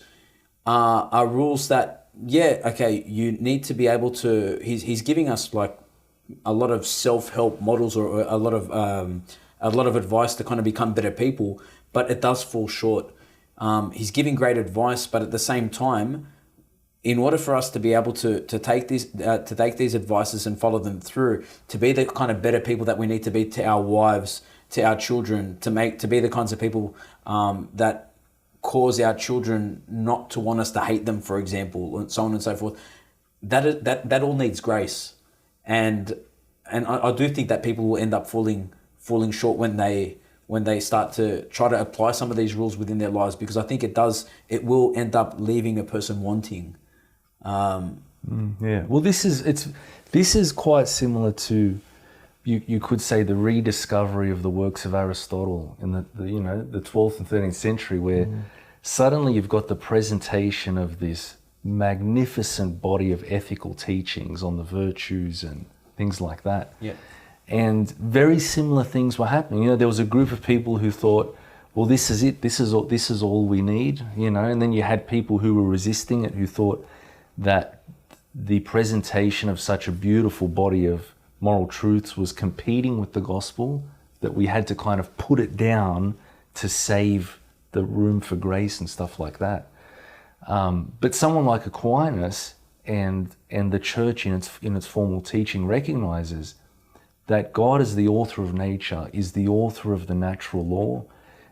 are rules that, you need to be able to, he's giving us like a lot of self-help models, or a lot of advice to kind of become better people, but it does fall short. He's giving great advice, but at the same time, in order for us to be able to take these advices and follow them through, to be the kind of better people that we need to be to our wives, to our children, to be the kinds of people that cause our children not to want us to hate them, for example, and so on and so forth, that all needs grace. And I do think that people will end up falling short when they start to try to apply some of these rules within their lives, because I think it will end up leaving a person wanting. Well, this is quite similar to, you could say, the rediscovery of the works of Aristotle in the 12th and 13th century, where suddenly you've got the presentation of this magnificent body of ethical teachings on the virtues and things like that. Yeah. And very similar things were happening. You know, there was a group of people who thought, well, this is it, this is all we need, you know, and then you had people who were resisting it, who thought that the presentation of such a beautiful body of moral truths was competing with the gospel, that we had to kind of put it down to save the room for grace and stuff like that. But someone like Aquinas and the church in its formal teaching recognizes that God is the author of nature, is the author of the natural law,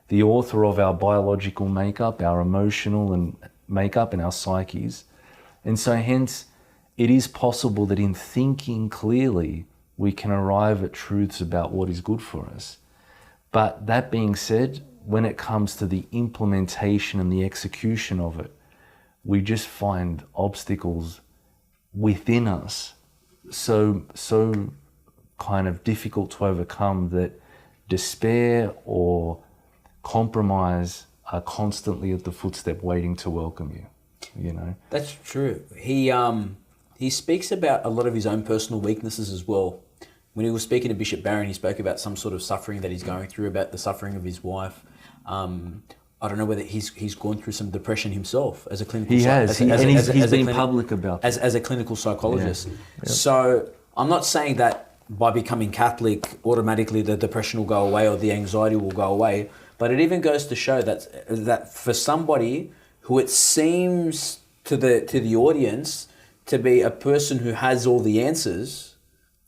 the author of our biological makeup, our emotional and makeup and our psyches. And so hence, it is possible that in thinking clearly, we can arrive at truths about what is good for us. But that being said, when it comes to the implementation and the execution of it, we just find obstacles within us so kind of difficult to overcome that despair or compromise are constantly at the footstep waiting to welcome you, you know? That's true. He speaks about a lot of his own personal weaknesses as well. When he was speaking to Bishop Barron, he spoke about some sort of suffering that he's going through, about the suffering of his wife. I don't know whether he's gone through some depression himself as a clinical psychologist. He has. He's been public about that. As a clinical psychologist. Yeah. Yep. So I'm not saying that by becoming Catholic, automatically the depression will go away or the anxiety will go away. But it even goes to show that for somebody who it seems to the audience to be a person who has all the answers,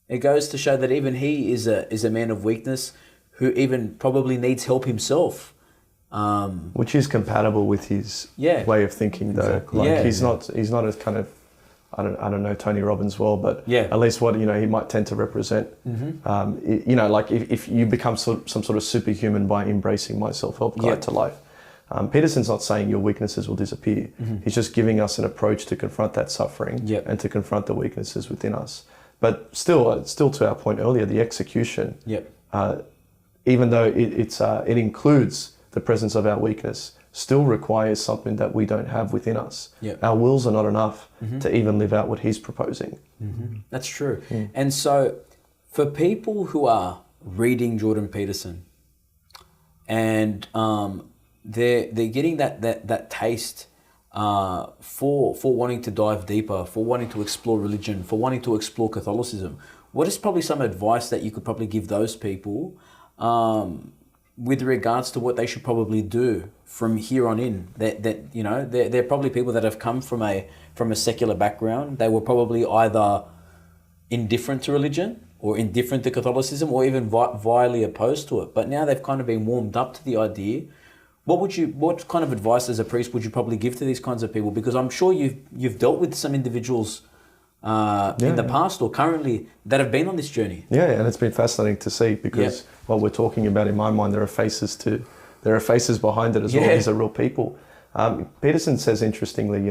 it goes to show that even he is a man of weakness who even probably needs help himself. Which is compatible with his way of thinking, though. Exactly. Like he's not as kind of, I don't know Tony Robbins well, but at least what he might tend to represent. Mm-hmm. Like if you become some sort of superhuman by embracing my self-help guide to life. Peterson's not saying your weaknesses will disappear. Mm-hmm. He's just giving us an approach to confront that suffering and to confront the weaknesses within us. But still to our point earlier, the execution, even though it includes the presence of our weakness, still requires something that we don't have within us. Our wills are not enough to even live out what he's proposing. Mm-hmm. That's true. And so for people who are reading Jordan Peterson and they're getting that taste for wanting to dive deeper, for wanting to explore religion, for wanting to explore Catholicism, what is probably some advice that you could probably give those people with regards to what they should probably do from here on in? They're probably people that have come from a secular background. They were probably either indifferent to religion or indifferent to Catholicism or even vilely opposed to it. But now they've kind of been warmed up to the idea. What kind of advice as a priest would you probably give to these kinds of people? Because I'm sure you've dealt with some individuals in the past or currently that have been on this journey. Yeah, and it's been fascinating to see because what we're talking about, in my mind, there are faces behind it as well. These are real people. Peterson says, interestingly,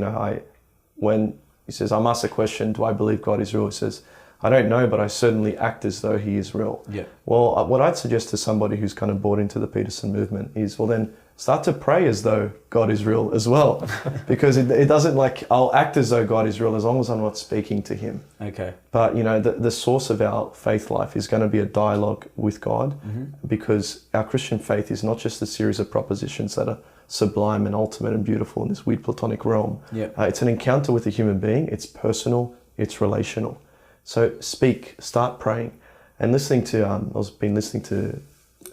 when he says, I'm asked a question, do I believe God is real? He says, I don't know, but I certainly act as though he is real. Yeah. Well, what I'd suggest to somebody who's kind of bought into the Peterson movement is, well, then start to pray as though God is real as well. Because it doesn't I'll act as though God is real as long as I'm not speaking to him. Okay. But, the source of our faith life is going to be a dialogue with God because our Christian faith is not just a series of propositions that are sublime and ultimate and beautiful in this weird Platonic realm. Yeah. It's an encounter with a human being. It's personal. It's relational. So start praying. And listening to, I've been listening to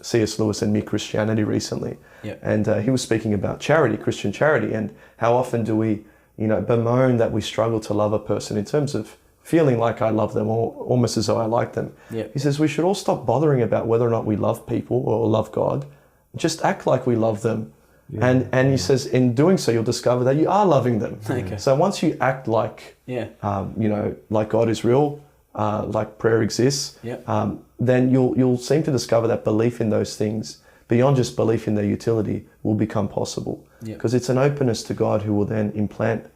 C.S. Lewis and Mere Christianity recently. Yep. And he was speaking about charity, Christian charity, and how often do we, bemoan that we struggle to love a person in terms of feeling like I love them or almost as though I like them. Yep. He says we should all stop bothering about whether or not we love people or love God. Just act like we love them. Yeah. And he says in doing so, you'll discover that you are loving them. Okay. So once you act like, like God is real, like prayer exists, then you'll seem to discover that belief in those things, beyond just belief in their utility, will become possible. Because it's an openness to God who will then implant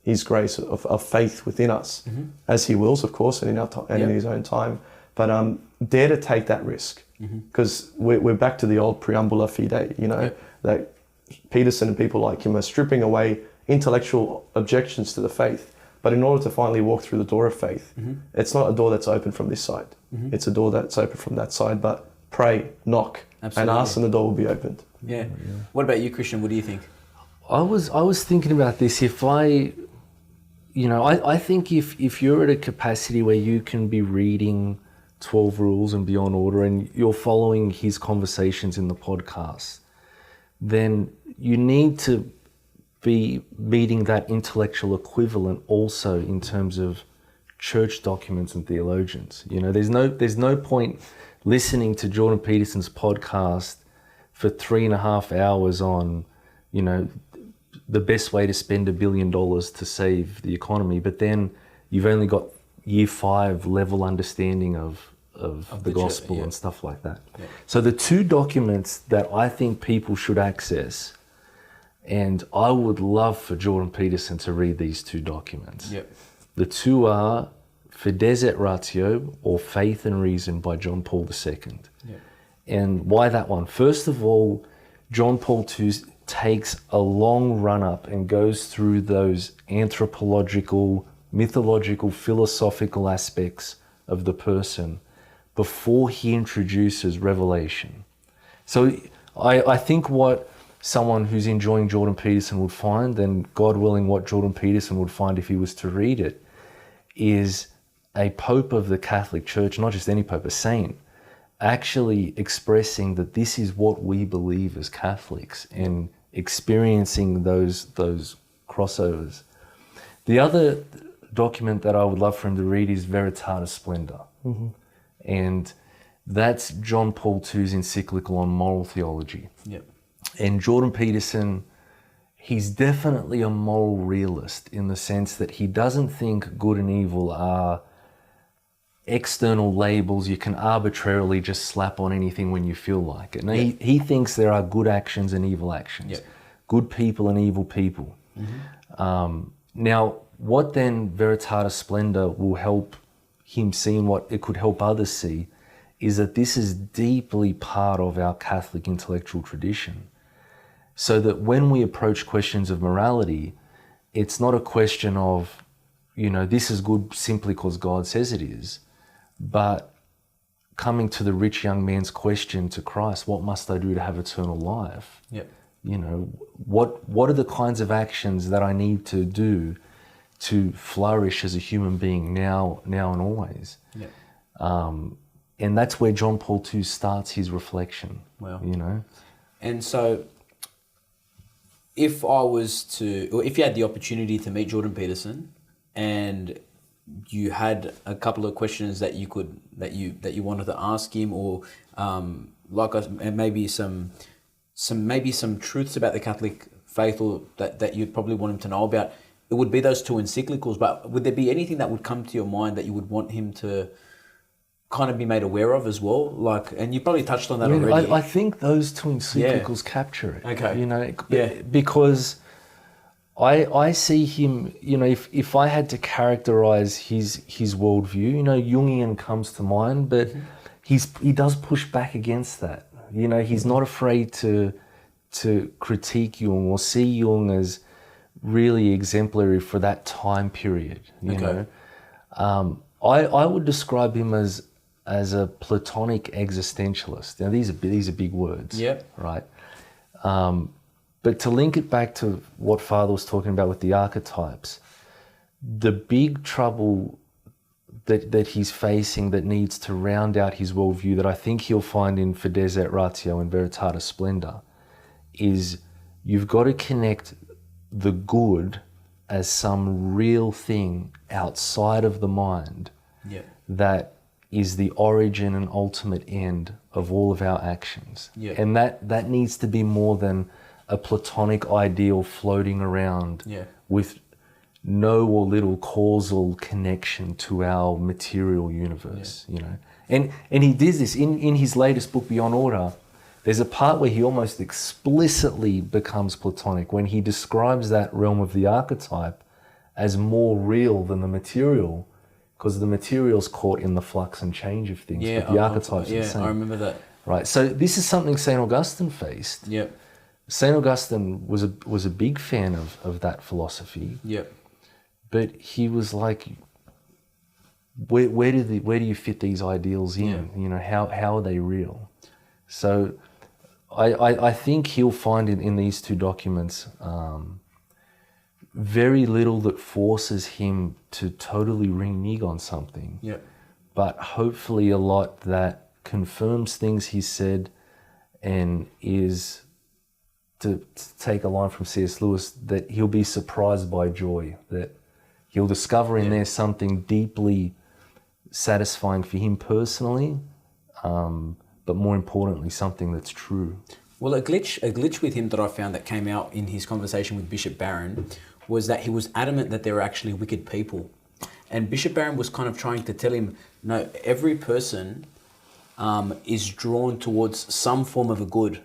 his grace of faith within us, as he wills, of course, and in his own time. But dare to take that risk, because we're back to the old preambula fide, that Peterson and people like him are stripping away intellectual objections to the faith. But in order to finally walk through the door of faith, it's not a door that's open from this side. It's a door that's open from that side. But pray, knock, and ask, and the door will be opened. Yeah. What about you, Christian? What do you think? I was thinking about this. I think if you're at a capacity where you can be reading 12 Rules and Beyond Order and you're following his conversations in the podcast, then you need to be meeting that intellectual equivalent also in terms of church documents and theologians. There's no point listening to Jordan Peterson's podcast for 3.5 hours on, the best way to spend $1 billion to save the economy, but then you've only got year 5 level understanding of the gospel and stuff like that. Yeah. So the 2 documents that I think people should access, and I would love for Jordan Peterson to read these 2 documents. Yep. The 2 are Fides et Ratio, or Faith and Reason by John Paul II. Yep. And why that one? First of all, John Paul II takes a long run up and goes through those anthropological, mythological, philosophical aspects of the person before he introduces revelation. So I think what someone who's enjoying Jordan Peterson would find, and God willing what Jordan Peterson would find if he was to read it, is a pope of the Catholic Church, not just any pope, a saint, actually expressing that this is what we believe as Catholics and experiencing those crossovers. The other document that I would love for him to read is Veritatis Splendor. And that's John Paul II's encyclical on moral theology. Yep. And Jordan Peterson, he's definitely a moral realist in the sense that he doesn't think good and evil are external labels you can arbitrarily just slap on anything when you feel like it. No, he thinks there are good actions and evil actions, good people and evil people. Now, what then Veritatis Splendor will help him see, and what it could help others see, is that this is deeply part of our Catholic intellectual tradition. So that when we approach questions of morality, it's not a question of, this is good simply because God says it is, but coming to the rich young man's question to Christ, what must I do to have eternal life? Yep. What are the kinds of actions that I need to do to flourish as a human being now and always? Yep. And that's where John Paul II starts his reflection. Wow. And so if you had the opportunity to meet Jordan Peterson and you had a couple of questions that you wanted to ask him, or maybe some truths about the Catholic faith, or that you'd probably want him to know about, it would be those 2 encyclicals. But would there be anything that would come to your mind that you would want him to kind of be made aware of as well? And you probably touched on that already. I think those 2 encyclicals capture it. Okay. Because I see him, if I had to characterize his worldview, Jungian comes to mind, but he does push back against that. He's not afraid to critique Jung or see Jung as really exemplary for that time period. I would describe him as a Platonic existentialist. Now these are big words, right? But to link it back to what Father was talking about with the archetypes, the big trouble that he's facing that needs to round out his worldview, that I think he'll find in Fides et Ratio and Veritatis Splendor, is you've got to connect the good as some real thing outside of the mind that is the origin and ultimate end of all of our actions. And that needs to be more than a Platonic ideal floating around with no or little causal connection to our material universe, And he does this in his latest book, Beyond Order. There's a part where he almost explicitly becomes Platonic when he describes that realm of the archetype as more real than the material, because the material's caught in the flux and change of things, but the archetype's the same. I remember that. Right, so this is something St. Augustine faced. St. Augustine was a big fan of that philosophy. Yep. But he was like, where do you fit these ideals in? You know, how are they real? So I think he'll find in these two documents very little that forces him to totally renege on something. Yep. But hopefully a lot that confirms things he said, and is, to take a line from C.S. Lewis, that he'll be surprised by joy, that he'll discover in there something deeply satisfying for him personally, but more importantly, something that's true. Well, a glitch with him that I found that came out in his conversation with Bishop Barron was that he was adamant that there were actually wicked people. And Bishop Barron was kind of trying to tell him, no, every person is drawn towards some form of a good.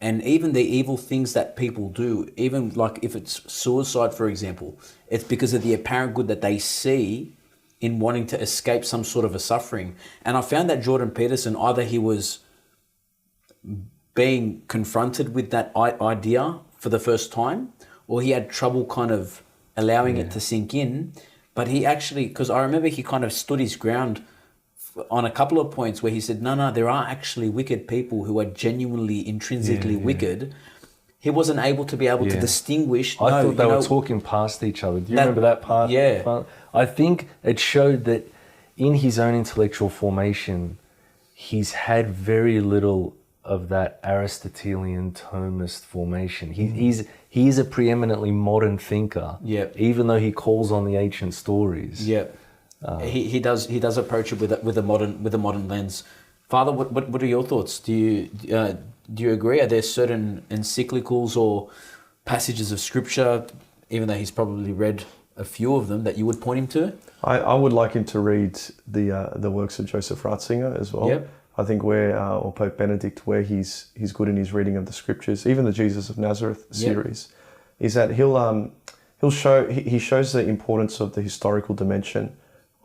And even the evil things that people do, even like if it's suicide, for example, it's because of the apparent good that they see in wanting to escape some sort of a suffering. And I found that Jordan Peterson, either he was being confronted with that idea for the first time, or he had trouble kind of allowing it to sink in. But he actually, because I remember he kind of stood his ground on a couple of points where he said, no, there are actually wicked people who are genuinely, intrinsically wicked. He wasn't able to distinguish. I thought they were talking past each other. Do you remember that part? Yeah. I think it showed that in his own intellectual formation, he's had very little of that Aristotelian Thomist formation. He is a preeminently modern thinker, even though he calls on the ancient stories. He does approach it with a modern lens. Father, what are your thoughts? Do you agree? Are there certain encyclicals or passages of scripture, even though he's probably read a few of them, that you would point him to? I would like him to read the works of Joseph Ratzinger as well. I think or Pope Benedict, where he's good in his reading of the scriptures, even the Jesus of Nazareth series, is that he shows the importance of the historical dimension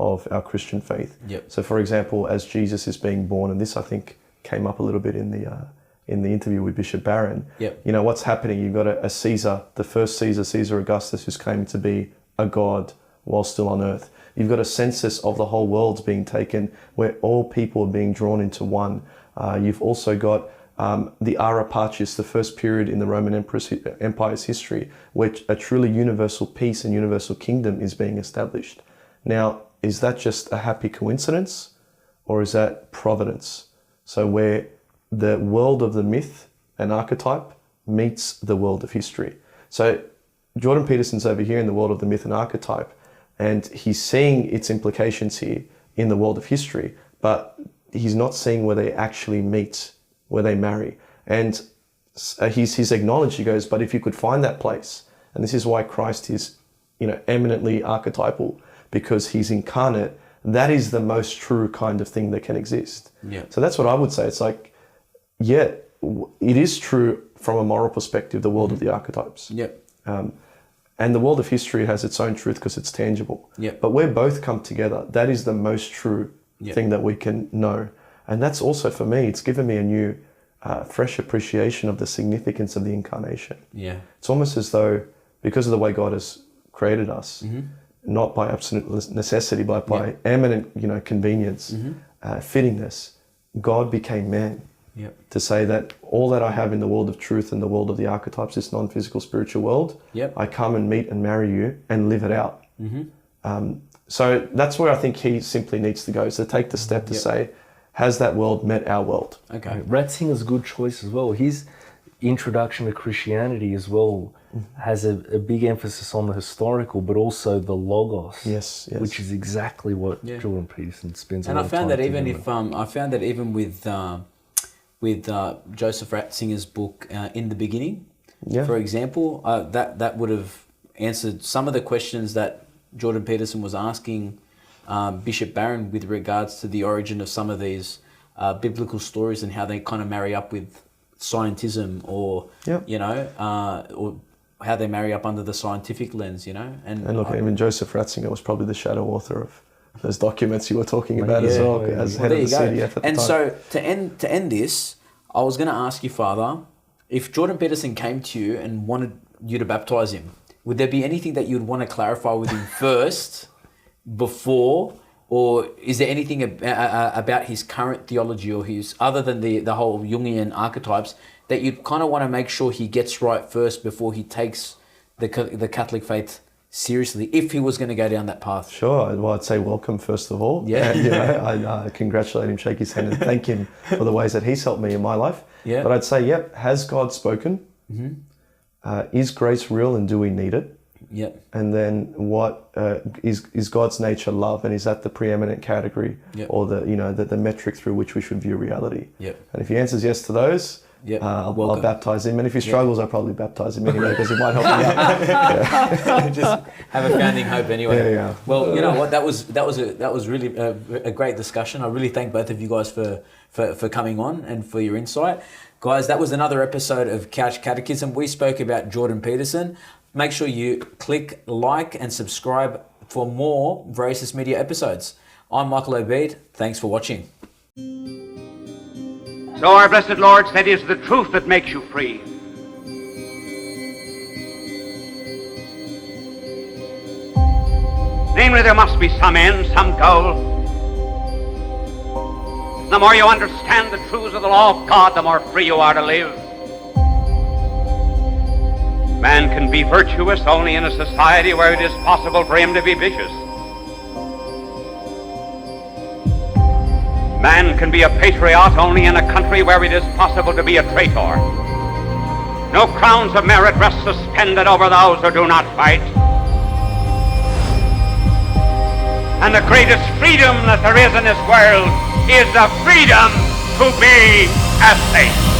of our Christian faith. So, for example, as Jesus is being born, and this I think came up a little bit in the interview with Bishop Barron. You know what's happening. You've got a Caesar, the first Caesar Augustus, who's claiming to be a god while still on earth. You've got a census of the whole world's being taken, where all people are being drawn into one. You've also got the Ara Pacis, the first period in the Roman Empire's history, where a truly universal peace and universal kingdom is being established. Now, is that just a happy coincidence, or is that providence? So where the world of the myth and archetype meets the world of history. So Jordan Peterson's over here in the world of the myth and archetype, and he's seeing its implications here in the world of history, but he's not seeing where they actually meet, where they marry. And he's acknowledged, he goes, but if you could find that place, and this is why Christ is, eminently archetypal, because he's incarnate, that is the most true kind of thing that can exist. So that's what I would say. It's like, it is true from a moral perspective, the world of the archetypes. And the world of history has its own truth because it's tangible. But where both come together, that is the most true thing that we can know. And that's also, for me, it's given me a new, fresh appreciation of the significance of the incarnation. It's almost as though, because of the way God has created us, not by absolute necessity, but by eminent, convenience, fittingness, God became man. To say that all that I have in the world of truth and the world of the archetypes, this non-physical spiritual world, I come and meet and marry you and live it out. So that's where I think he simply needs to go. So take the step to say, has that world met our world? Ratzinger's a good choice as well. His introduction to Christianity as well has a big emphasis on the historical, but also the logos, which is exactly what Jordan Peterson spends a lot of time. And I found that even with Joseph Ratzinger's book, In the Beginning, for example, that would have answered some of the questions that Jordan Peterson was asking Bishop Barron with regards to the origin of some of these biblical stories and how they kind of marry up with scientism, or or how they marry up under the scientific lens, And look, even Joseph Ratzinger was probably the shadow author of those documents you were talking about as well, as head of the CDF at the time. And so to end this, I was going to ask you, Father, if Jordan Peterson came to you and wanted you to baptize him, would there be anything that you'd want to clarify with him first, before, or is there anything about his current theology or his, other than the whole Jungian archetypes, that you'd kind of want to make sure he gets right first before he takes the Catholic faith seriously, if he was going to go down that path? Sure. Well, I'd say welcome first of all. Yeah. And, I congratulate him, shake his hand, and thank him for the ways that he's helped me in my life. Yeah. But I'd say, yep, has God spoken? Is grace real, and do we need it? Yep. And then what is God's nature love, and is that the preeminent category, or the metric through which we should view reality? Yep. And if he answers yes to those, I'll baptize him. And if he struggles, I'll probably baptize him anyway, because it might help me out. Just have a founding hope anyway. Yeah. Well, you know what? That was really a great discussion. I really thank both of you guys for coming on and for your insight. Guys, that was another episode of Couch Catechism. We spoke about Jordan Peterson. Make sure you click like and subscribe for more Veracious Media episodes. I'm Michael Obeid. Thanks for watching. So our blessed Lord said, "It is the truth that makes you free." Namely, there must be some end, some goal. The more you understand the truths of the law of God, the more free you are to live. Man can be virtuous only in a society where it is possible for him to be vicious. Man can be a patriot only in a country where it is possible to be a traitor. No crowns of merit rest suspended over those who do not fight. And the greatest freedom that there is in this world is the freedom to be a saint.